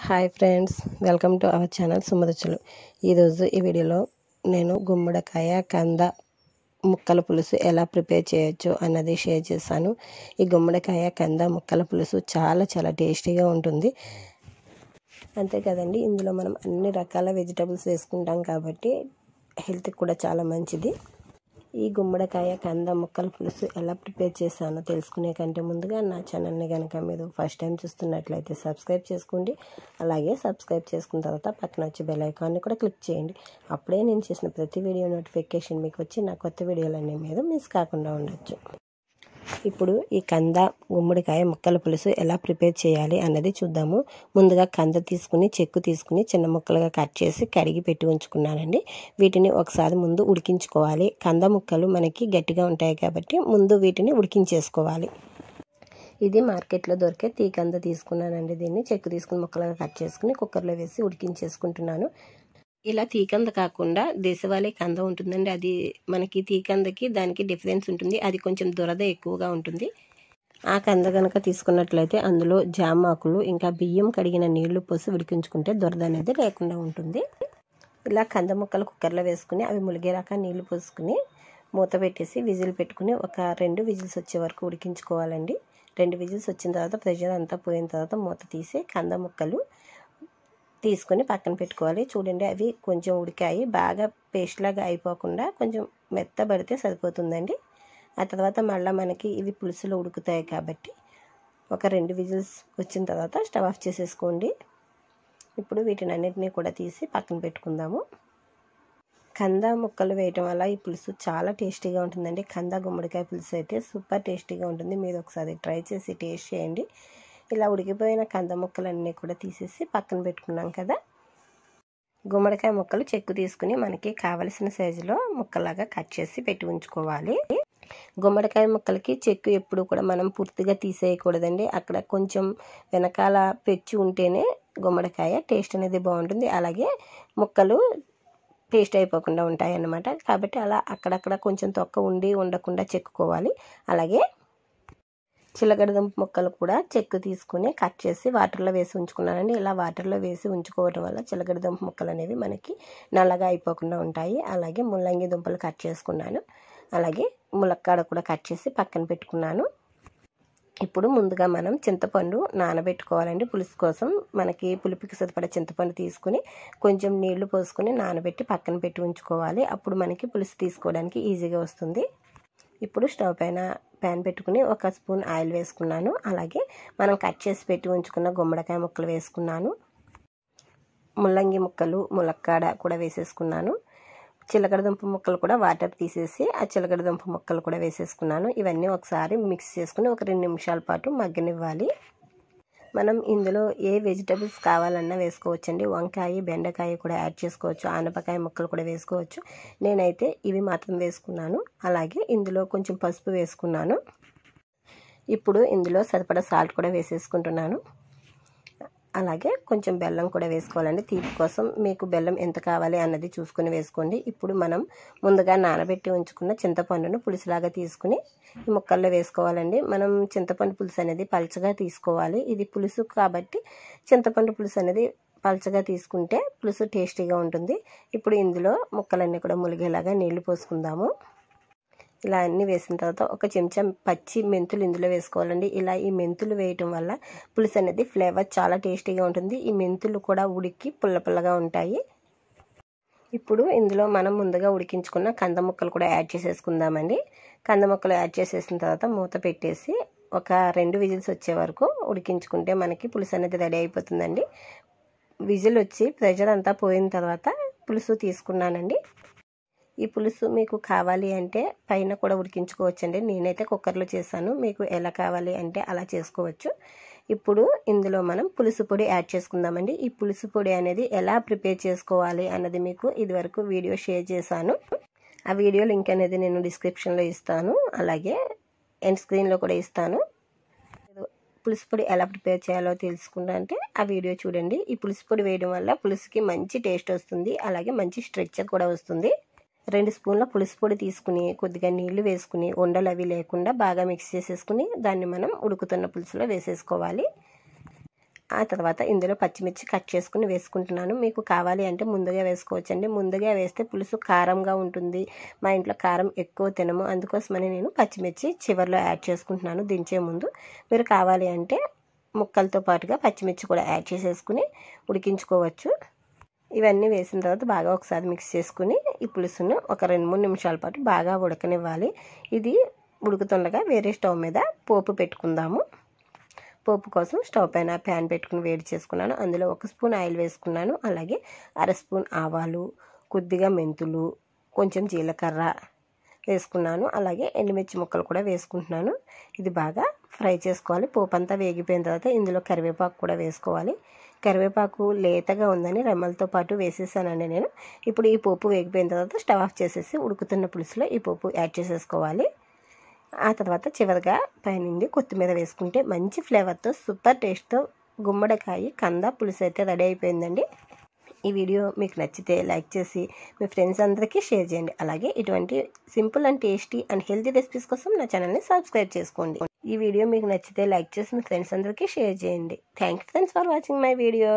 Hi friends, welcome to our channel Suma రుచులు. ఈరోజు ఈ వీడియోలో నేను గుమ్మడికాయ కంద ముక్కల పులుసు ఎలా ప్రిపేర్ చేయొచ్చు అన్నది షేర్ చేశాను. ఈ గుమ్మడికాయ కంద ముక్కల పులుసు చాలా టేస్టీగా ఉంటుంది. అంతే కదండి, ఇందులో మనం అన్ని రకాల వెజిటబుల్స్ వేసుకుంటాం కాబట్టి హెల్త్కి కూడా చాలా మంచిది. ఈ గుమ్మడికాయ కంద ముక్కల పులుసు ఎలా ప్రిపేర్ చేశానో తెలుసుకునే కంటే ముందుగా నా ఛానల్ని కనుక మీరు ఫస్ట్ టైం చూస్తున్నట్లయితే సబ్స్క్రైబ్ చేసుకోండి. అలాగే సబ్స్క్రైబ్ చేసుకున్న తర్వాత పక్కన వచ్చే బెల్ ఐకాన్ని కూడా క్లిక్ చేయండి. అప్పుడే నేను చేసిన ప్రతి వీడియో నోటిఫికేషన్ మీకు వచ్చి నా కొత్త వీడియోలన్నీ మీద మిస్ కాకుండా ఉండొచ్చు. ఇప్పుడు ఈ కంద గుమ్మడికాయ ముక్కల పులుసు ఎలా ప్రిపేర్ చేయాలి అన్నది చూద్దాము. ముందుగా కంద తీసుకుని చెక్కు తీసుకుని చిన్న ముక్కలుగా కట్ చేసి కడిగి పెట్టి ఉంచుకున్నానండి. వీటిని ఒకసారి ముందు ఉడికించుకోవాలి. కంద ముక్కలు మనకి గట్టిగా ఉంటాయి కాబట్టి ముందు వీటిని ఉడికించేసుకోవాలి. ఇది మార్కెట్లో దొరికే తీకంద తీసుకున్నానండి. దీన్ని చెక్కు తీసుకుని ముక్కలుగా కట్ చేసుకుని కుక్కర్లో వేసి ఉడికించేసుకుంటున్నాను. ఇలా తీకంద కాకుండా దేశవాళీ కంద ఉంటుందండి. అది మనకి తీకందకి దానికి డిఫరెన్స్ ఉంటుంది. అది కొంచెం దురద ఎక్కువగా ఉంటుంది. ఆ కంద కనుక తీసుకున్నట్లయితే అందులో జామాకులు ఇంకా బియ్యం కడిగిన నీళ్లు పోసి ఉడికించుకుంటే దురద అనేది లేకుండా ఉంటుంది. ఇలా కంద ముక్కలు కుక్కర్లో వేసుకుని అవి ములిగేరాక నీళ్లు పోసుకుని మూత పెట్టేసి విజిల్ పెట్టుకుని ఒక 2 విజిల్స్ వచ్చే వరకు ఉడికించుకోవాలండి. 2 విజిల్స్ వచ్చిన తర్వాత ప్రెషర్ అంతా పోయిన తర్వాత మూత తీసి కంద ముక్కలు తీసుకొని పక్కన పెట్టుకోవాలి. చూడండి, అవి కొంచెం ఉడికాయి. బాగా పేస్ట్ లాగా అయిపోకుండా కొంచెం మెత్తబడితే సరిపోతుందండి. ఆ తర్వాత మళ్ళీ మనకి ఇవి పులుసులో ఉడుకుతాయి కాబట్టి ఒక 2 విజిల్స్ వచ్చిన తర్వాత స్టవ్ ఆఫ్ చేసేసుకోండి. ఇప్పుడు వీటిని అన్నిటినీ కూడా తీసి పక్కన పెట్టుకుందాము. కంద ముక్కలు వేయటం వల్ల ఈ పులుసు చాలా టేస్టీగా ఉంటుందండి. కంద గుమ్మడికాయ పులుసు అయితే సూపర్ టేస్టీగా ఉంటుంది. మీరు ఒకసారి ట్రై చేసి టేస్ట్ చేయండి. ఇలా ఉడికిపోయిన కంద ముక్కలన్నీ కూడా తీసేసి పక్కన పెట్టుకున్నాం కదా. గుమ్మడికాయ ముక్కలు చెక్కు తీసుకుని మనకి కావలసిన సైజులో ముక్కలాగా కట్ చేసి పెట్టి ఉంచుకోవాలి. గుమ్మడికాయ ముక్కలకి చెక్కు ఎప్పుడు కూడా మనం పూర్తిగా తీసేయకూడదండి. అక్కడ కొంచెం వెనకాల పెచ్చి ఉంటేనే గుమ్మడికాయ టేస్ట్ అనేది బాగుంటుంది. అలాగే ముక్కలు టేస్ట్ అయిపోకుండా ఉంటాయి అన్నమాట. కాబట్టి అలా అక్కడక్కడ కొంచెం తొక్క ఉండకుండా చెక్కుకోవాలి. అలాగే చిలకడదుంప ముక్కలు కూడా చెక్కు తీసుకుని కట్ చేసి వాటర్లో వేసి ఉంచుకున్నానండి. ఇలా వాటర్లో వేసి ఉంచుకోవడం వల్ల చిలకడదుంప ముక్కలు అనేవి మనకి నల్లగా అయిపోకుండా ఉంటాయి. అలాగే ముల్లంగి దుంపలు కట్ చేసుకున్నాను. అలాగే ములక్కాడ కూడా కట్ చేసి పక్కన పెట్టుకున్నాను. ఇప్పుడు ముందుగా మనం చింతపండు నానబెట్టుకోవాలండి. పులుసు కోసం మనకి పులుపుకి సరిపడా చింతపండు తీసుకుని కొంచెం నీళ్లు పోసుకొని నానబెట్టి పక్కన పెట్టి ఉంచుకోవాలి. అప్పుడు మనకి పులుసు తీసుకోవడానికి ఈజీగా వస్తుంది. ఇప్పుడు స్టవ్ పైన ప్యాన్ పెట్టుకుని 1 స్పూన్ ఆయిల్ వేసుకున్నాను. అలాగే మనం కట్ చేసి పెట్టి ఉంచుకున్న గుమ్మడికాయ ముక్కలు వేసుకున్నాను. ముల్లంగి ముక్కలు ములక్కాడ కూడా వేసేసుకున్నాను. చిలకడదుంప ముక్కలు కూడా వాటర్ తీసేసి ఆ చిలకడదుంప ముక్కలు కూడా వేసేసుకున్నాను. ఇవన్నీ ఒకసారి మిక్స్ చేసుకుని ఒక 2 నిమిషాల పాటు మగ్గనివ్వాలి. మనం ఇందులో ఏ వెజిటబుల్స్ కావాలన్నా వేసుకోవచ్చండి. వంకాయ బెండకాయ కూడా యాడ్ చేసుకోవచ్చు. ఆనపకాయ ముక్కలు కూడా వేసుకోవచ్చు. నేనైతే ఇవి మాత్రం వేసుకున్నాను. అలాగే ఇందులో కొంచెం పసుపు వేసుకున్నాను. ఇప్పుడు ఇందులో సరిపడా సాల్ట్ కూడా వేసేసుకుంటున్నాను. అలాగే కొంచెం బెల్లం కూడా వేసుకోవాలండి. తీపి కోసం మీకు బెల్లం ఎంత కావాలి అన్నది చూసుకుని వేసుకోండి. ఇప్పుడు మనం ముందుగా నానబెట్టి ఉంచుకున్న చింతపండును పులుసులాగా తీసుకుని ఈ ముక్కల్లో వేసుకోవాలండి. మనం చింతపండు పులుసు అనేది పల్చగా తీసుకోవాలి. ఇది పులుసు కాబట్టి చింతపండు పులుసు అనేది పల్చగా తీసుకుంటే పులుసు టేస్టీగా ఉంటుంది. ఇప్పుడు ఇందులో ముక్కలన్నీ కూడా ములిగేలాగా నీళ్లు పోసుకుందాము. ఇలా అన్నీ వేసిన తర్వాత ఒక చెంచా పచ్చి మెంతులు ఇందులో వేసుకోవాలండి. ఇలా ఈ మెంతులు వేయటం వల్ల పులుసు అనేది ఫ్లేవర్ చాలా టేస్టీగా ఉంటుంది. ఈ మెంతులు కూడా ఉడికి పుల్లగా ఉంటాయి. ఇప్పుడు ఇందులో మనం ముందుగా ఉడికించుకున్న కంద ముక్కలు కూడా యాడ్ చేసేసుకుందామండి. కంద ముక్కలు యాడ్ చేసేసిన తర్వాత మూత పెట్టేసి ఒక 2 విజిల్స్ వచ్చే వరకు ఉడికించుకుంటే మనకి పులుసు అనేది రెడీ అయిపోతుందండి. విజిల్ వచ్చి ప్రెషర్ అంతా పోయిన తర్వాత పులుసు తీసుకున్నానండి. ఈ పులుసు మీకు కావాలి అంటే పైన కూడా ఉడికించుకోవచ్చండి. నేనైతే కుక్కర్లో చేశాను. మీకు ఎలా కావాలి అంటే అలా చేసుకోవచ్చు. ఇప్పుడు ఇందులో మనం పులుసు పొడి యాడ్ చేసుకుందామండి. ఈ పులుసు పొడి అనేది ఎలా ప్రిపేర్ చేసుకోవాలి అన్నది మీకు ఇదివరకు వీడియో షేర్ చేశాను. ఆ వీడియో లింక్ అనేది నేను డిస్క్రిప్షన్లో ఇస్తాను. అలాగే ఎండ్ స్క్రీన్లో కూడా ఇస్తాను. పులుసు పొడి ఎలా ప్రిపేర్ చేయాలో తెలుసుకుంటే ఆ వీడియో చూడండి. ఈ పులుసు పొడి వేయడం వల్ల పులుసుకి మంచి టేస్ట్ వస్తుంది. అలాగే మంచి స్ట్రక్చర్ కూడా వస్తుంది. 2 స్పూన్ల పులుసు పొడి తీసుకుని కొద్దిగా నీళ్లు వేసుకుని ఉండలు అవి లేకుండా బాగా మిక్స్ చేసేసుకుని దాన్ని మనం ఉడుకుతున్న పులుసులో వేసేసుకోవాలి. ఆ తర్వాత ఇందులో పచ్చిమిర్చి కట్ చేసుకుని వేసుకుంటున్నాను. మీకు కావాలి అంటే ముందుగా వేసుకోవచ్చండి. ముందుగా వేస్తే పులుసు కారంగా ఉంటుంది. మా ఇంట్లో కారం ఎక్కువ తినము, అందుకోసమని నేను పచ్చిమిర్చి చివరిలో యాడ్ చేసుకుంటున్నాను దించే ముందు. మీరు కావాలి అంటే ముక్కలతో పాటుగా పచ్చిమిర్చి కూడా యాడ్ చేసేసుకుని ఉడికించుకోవచ్చు. ఇవన్నీ వేసిన తర్వాత బాగా ఒకసారి మిక్స్ చేసుకుని ఈ పులుసును ఒక 2-3 నిమిషాల పాటు బాగా ఉడకనివ్వాలి. ఇది ఉడుకుతుండగా వేరే స్టవ్ మీద పోపు పెట్టుకుందాము. పోపు కోసం స్టవ్ పైన ప్యాన్ పెట్టుకుని వేడి చేసుకున్నాను. అందులో 1 స్పూన్ ఆయిల్ వేసుకున్నాను. అలాగే 1/2 స్పూన్ ఆవాలు, కొద్దిగా మెంతులు, కొంచెం జీలకర్ర వేసుకున్నాను. అలాగే ఎండుమిర్చి ముక్కలు కూడా వేసుకుంటున్నాను. ఇది బాగా ఫ్రై చేసుకోవాలి. పోపు అంతా వేగిపోయిన తర్వాత ఇందులో కరివేపాకు కూడా వేసుకోవాలి. కరివేపాకు లేతగా ఉందని రెమ్మలతో పాటు వేసేసానండి నేను. ఇప్పుడు ఈ పోపు వేగిపోయిన తర్వాత స్టవ్ ఆఫ్ చేసేసి ఉడుకుతున్న పులుసులో ఈ పోపు యాడ్ చేసేసుకోవాలి. ఆ తర్వాత చివరిగా పైనుండి కొత్తిమీర వేసుకుంటే మంచి ఫ్లేవర్తో సూపర్ టేస్ట్తో గుమ్మడికాయ కంద పులుసు అయితే రెడీ అయిపోయిందండి. ఈ వీడియో మీకు నచ్చితే లైక్ చేసి మీ ఫ్రెండ్స్ అందరికీ షేర్ చేయండి. అలాగే ఇటువంటి simple and tasty and healthy recipes కోసం నా ఛానల్ని సబ్స్క్రైబ్ చేసుకోండి. ఈ వీడియో మీకు నచ్చితే లైక్ చేసి మీ ఫ్రెండ్స్ అందరికీ షేర్ చేయండి. Thank you friends for watching my video.